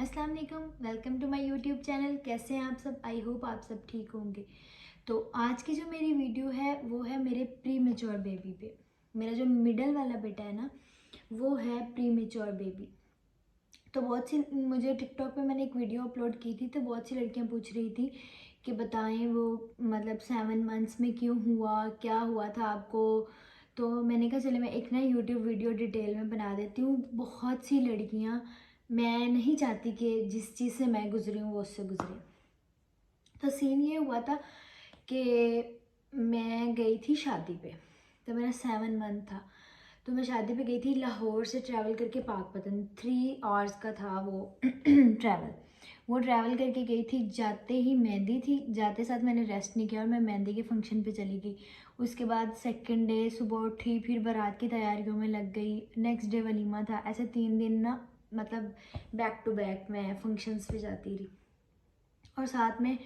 अस्सलाम वालेकुम, welcome to my YouTube channel. कैसे हैं आप सब? आई होप आप सब ठीक होंगे। तो आज की जो मेरी वीडियो है वो है मेरे प्री मेच्योर बेबी पे। मेरा जो मिडल वाला बेटा है ना, वो है प्री मेच्योर बेबी। तो बहुत सी मुझे टिकटॉक पे मैंने एक वीडियो अपलोड की थी, तो बहुत सी लड़कियां पूछ रही थी कि बताएं वो मतलब 7 मंथ्स में क्यों हुआ, क्या हुआ था आपको। तो मैंने कहा चले मैं एक ना यूट्यूब वीडियो डिटेल में बना देती हूँ। बहुत सी लड़कियाँ, मैं नहीं चाहती कि जिस चीज़ से मैं गुजरी हूँ वो उससे गुजरे। तो सीन ये हुआ था कि मैं गई थी शादी पे, तो मेरा 7 मंथ था। तो मैं शादी पे गई थी, लाहौर से ट्रैवल करके पाकपतन 3 आवर्स का था वो ट्रैवल। वो ट्रैवल करके गई थी। जाते ही मेहंदी थी, जाते साथ मैंने रेस्ट नहीं किया और मैं मेहंदी के फंक्शन पे चली गई। उसके बाद सेकंड डे सुबह उठी, फिर बारात की तैयारियों में लग गई। नेक्स्ट डे वलीमा था। ऐसे 3 दिन ना, मतलब बैक टू बैक मैं फंक्शंस पे जाती रही। और साथ में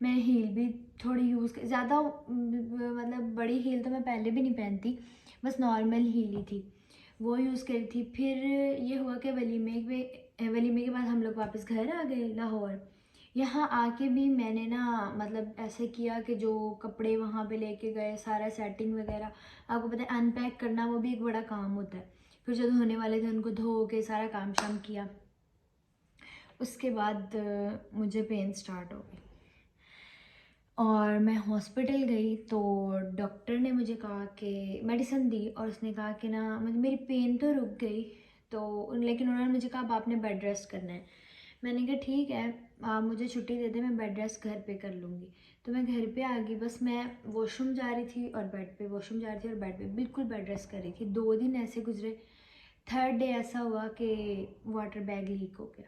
मैं हील भी थोड़ी यूज़ ज़्यादा मतलब बड़ी हील तो मैं पहले भी नहीं पहनती, बस नॉर्मल हील ही थी, वो यूज़ करी थी। फिर ये हुआ कि वलीमे के बाद हम लोग वापस घर आ गए लाहौर। यहाँ आके भी मैंने ना मतलब ऐसे किया कि जो कपड़े वहाँ पे लेके गए, सारा सेटिंग वगैरह, आपको पता है अनपैक करना वो भी एक बड़ा काम होता है। फिर जो धोने वाले थे उनको धो के सारा काम शाम किया। उसके बाद मुझे पेन स्टार्ट हो गई और मैं हॉस्पिटल गई। तो डॉक्टर ने मुझे कहा कि मेडिसिन दी और उसने कहा कि ना मतलब मेरी पेन तो रुक गई, तो लेकिन उन्होंने मुझे कहा अब आपने बेड रेस्ट करना है। मैंने कहा ठीक है, आप मुझे छुट्टी दे दें, मैं बेड रेस्ट घर पे कर लूँगी। तो मैं घर पे आ गई। बस मैं वॉशरूम जा रही थी और बेड पे, वॉशरूम जा रही थी और बेड पे, बिल्कुल बेड रेस्ट कर रही थी। 2 दिन ऐसे गुजरे। थर्ड डे ऐसा हुआ कि वाटर बैग लीक हो गया।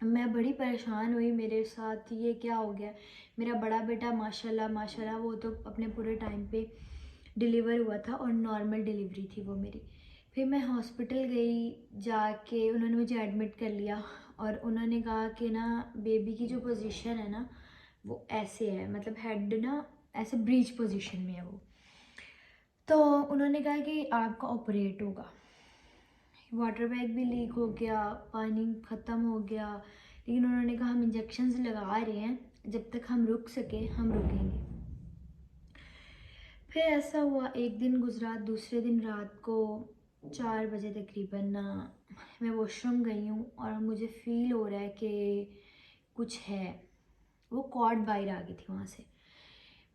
मैं बड़ी परेशान हुई, मेरे साथ ये क्या हो गया। मेरा बड़ा बेटा माशाल्लाह माशाल्लाह वो तो अपने पूरे टाइम पे डिलीवर हुआ था और नॉर्मल डिलीवरी थी वो मेरी। फिर मैं हॉस्पिटल गई, जाके उन्होंने मुझे एडमिट कर लिया और उन्होंने कहा कि ना बेबी की जो पोजीशन है ना वो ऐसे है, मतलब हेड ना ऐसे ब्रीच पोजीशन में है वो। तो उन्होंने कहा कि आपका ऑपरेट होगा। वाटर बैग भी लीक हो गया, पानी ख़त्म हो गया, लेकिन उन्होंने कहा हम इंजेक्शन्स लगा रहे हैं, जब तक हम रुक सके हम रुकेंगे। फिर ऐसा हुआ, एक दिन गुजरा, दूसरे दिन रात को 4 बजे तकरीबन ना मैं वॉशरूम गई हूँ और मुझे फ़ील हो रहा है कि कुछ है। वो कॉर्ड बाहर आ गई थी वहाँ से।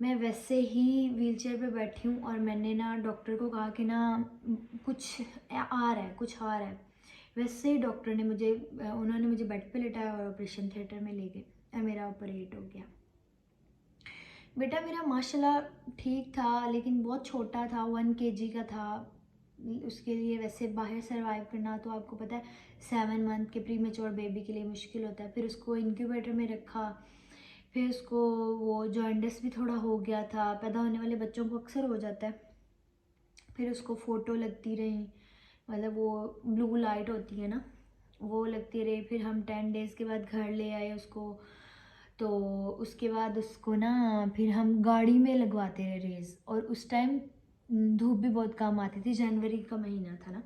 मैं वैसे ही व्हीलचेयर पे बैठी हूँ और मैंने ना डॉक्टर को कहा कि ना कुछ आ रहा है, कुछ आ रहा है। वैसे ही डॉक्टर ने मुझे उन्होंने मुझे बेड पे लिटाया और ऑपरेशन थिएटर में ले गए और मेरा ऑपरेट हो गया। बेटा मेरा माशाल्लाह ठीक था, लेकिन बहुत छोटा था, 1 kg का था। उसके लिए वैसे बाहर सर्वाइव करना तो आपको पता है 7 मंथ के प्री मेच्योर बेबी के लिए मुश्किल होता है। फिर उसको इनक्यूबेटर में रखा। फिर उसको वो जॉइंडिस भी थोड़ा हो गया था, पैदा होने वाले बच्चों को अक्सर हो जाता है। फिर उसको फ़ोटो लगती रही, मतलब वो ब्लू लाइट होती है ना, वो लगती रही। फिर हम 10 डेज़ के बाद घर ले आए उसको। तो उसके बाद उसको ना फिर हम गाड़ी में लगवाते रहे रेस, और उस टाइम धूप भी बहुत कम आती थी, जनवरी का महीना था ना।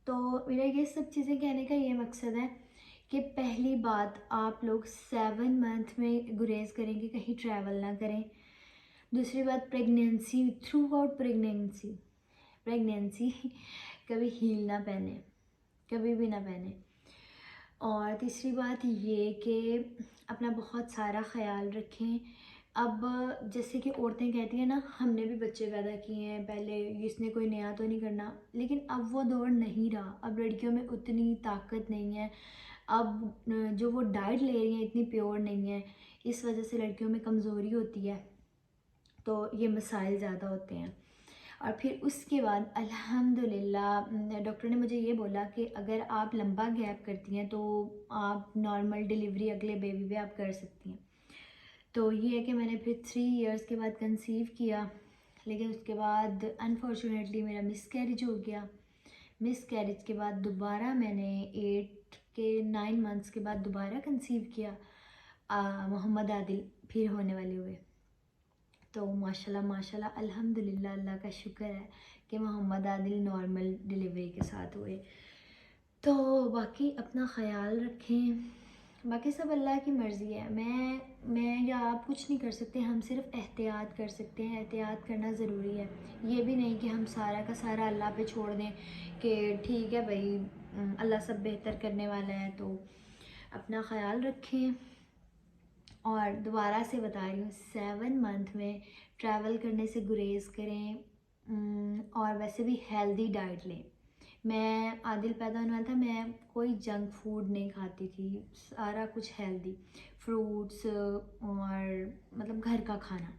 तो मेरा ये सब चीज़ें कहने का ये मकसद है कि पहली बात, आप लोग 7 मंथ में गुरेज करेंगे, कहीं ट्रैवल ना करें। दूसरी बात, प्रेगनेंसी, थ्रू आउट प्रेगनेंसी कभी हील ना पहने, कभी भी ना पहने। और तीसरी बात ये कि अपना बहुत सारा ख्याल रखें। अब जैसे कि औरतें कहती हैं ना, हमने भी बच्चे पैदा किए हैं पहले, इसने कोई नया तो नहीं करना, लेकिन अब वो दौर नहीं रहा। अब लड़कियों में उतनी ताकत नहीं है। अब जो वो डाइट ले रही हैं इतनी प्योर नहीं है, इस वजह से लड़कियों में कमज़ोरी होती है, तो ये मसाइल ज़्यादा होते हैं। और फिर उसके बाद अल्हम्दुलिल्लाह डॉक्टर ने मुझे ये बोला कि अगर आप लंबा गैप करती हैं तो आप नॉर्मल डिलीवरी अगले बेबी पे आप कर सकती हैं। तो ये है कि मैंने फिर 3 इयर्स के बाद कंसीव किया, लेकिन उसके बाद अनफॉर्चुनेटली मेरा मिसकैरेज हो गया। मिसकैरेज के बाद दोबारा मैंने 9 मंथ्स के बाद दोबारा कंसीव किया। मोहम्मद आदिल फिर होने वाले हुए। तो माशाल्लाह माशाल्लाह अल्हम्दुलिल्लाह, अल्लाह का शुक्र है कि मोहम्मद आदिल नॉर्मल डिलीवरी के साथ हुए। تو باقی اپنا خیال رکھیں، باقی سب اللہ کی مرضی ہے. میں یا آپ کچھ نہیں کر سکتے، ہم صرف احتیاط کر سکتے ہیں. احتیاط کرنا ضروری ہے. یہ بھی نہیں کہ ہم سارا کا سارا اللہ پہ چھوڑ دیں کہ ٹھیک ہے بھائی اللہ سب بہتر کرنے والا ہے. تو اپنا خیال رکھیں. اور دوبارہ سے بتا رہی ہوں، 7 منتھ میں ٹریول کرنے سے گریز کریں. اور ویسے بھی ہیلدی ڈائٹ لیں. میں عادل پیدا ہونے والا تھا، میں کوئی جنک فوڈ نہیں کھاتی تھی، سارا کچھ ہیلدی فروٹس اور مطلب گھر کا کھانا.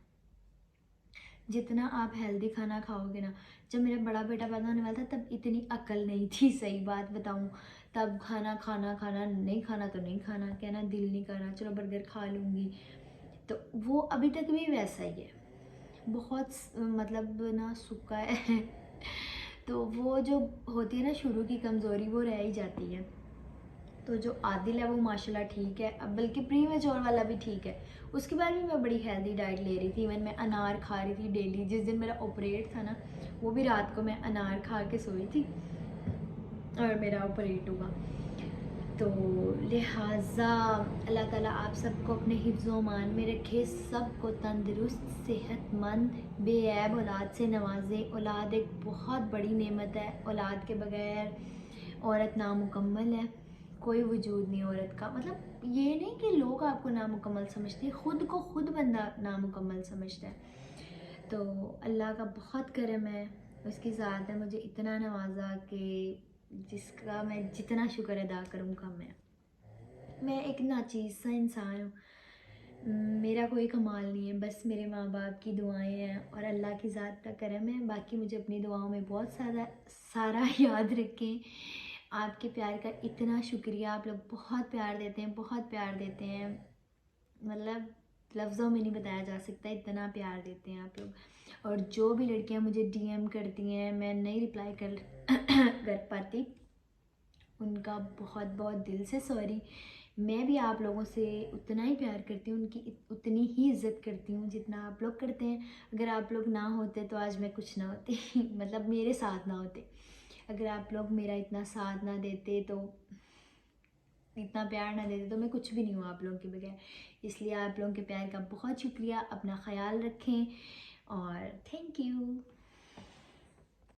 جتنا آپ ہیلدی کھانا کھاؤ گے نا. جب میرا بڑا بیٹا پیدا ہونے والا تھا تب اتنی عقل نہیں تھی، صحیح بات بتاؤں. تب کھانا نہیں کھانا تو نہیں کھانا، کہنا دل نہیں کر رہا چلو برگر کھا لوں گی. تو وہ ابھی تک بھی ویسا ہی ہے، بہت مطلب نا سکا ہے. تو وہ جو ہوتی ہے نا شروع کی کمزوری، وہ رہ ہی جاتی ہے. تو جو عادل ہے وہ ماشاءاللہ ٹھیک ہے، اب بلکہ پری میچور والا بھی ٹھیک ہے. اس کے بعد بھی میں بڑی ہیلدی ڈائٹ لے رہی تھی. ایون میں انار کھا رہی تھی ڈیلی. جس دن میرا آپریٹ تھا نا وہ بھی رات کو میں انار کھا کے سوئی تھی اور میرا آپریٹ ہوا. تو لہٰذا اللہ تعالیٰ آپ سب کو اپنے حفظ و امان میں رکھے، سب کو تندرست صحت مند بے عیب اولاد سے نوازے. اولاد ایک بہت بڑی نعمت ہے. اولاد کے بغیر عورت نامکمل ہے. کوئی وجود نہیں عورت کا. مطلب یہ نہیں کہ لوگ آپ کو نامکمل سمجھتے ہیں، خود کو خود بندہ نامکمل سمجھتا ہے. تو اللہ کا بہت کرم ہے، اس کی ذات ہے مجھے اتنا نوازا کہ جس کا میں جتنا شکر ادا کروں کم ہے. میں ایک ناچیز سا انسان ہوں، میرا کوئی کمال نہیں ہے، بس میرے ماں باپ کی دعائیں ہیں اور اللہ کی ذات کا کرم ہے. باقی مجھے اپنی دعاؤں میں بہت سارا یاد رکھیں. آپ کے پیار کا اتنا شکریہ. آپ لوگ بہت پیار دیتے ہیں، بہت پیار دیتے ہیں. مطلب لفظوں میں نہیں بتایا جا سکتا اتنا پیار دیتے ہیں آپ لوگ. اور جو بھی لڑکیاں مجھے ڈی ایم کرتی ہیں میں نہیں رپلائی کر پاتی، ان کا بہت بہت دل سے سوری. میں بھی آپ لوگوں سے اتنا ہی پیار کرتی ہوں، ان کی اتنی ہی عزت کرتی ہوں جتنا آپ لوگ کرتے ہیں. اگر آپ لوگ نہ ہوتے تو آج میں کچھ نہ ہوتی مطلب میرے ساتھ نہ ہوتے. اگر آپ لوگ میرا اتنا ساتھ نہ دیتے تو اتنا پیار نہ دیتے تو میں کچھ بھی نہیں ہوں آپ لوگوں کے بغیر. اس لیے آپ لوگوں کے پیار کا بہت شکریہ. اپنا خیال رکھیں اور تھینک یو.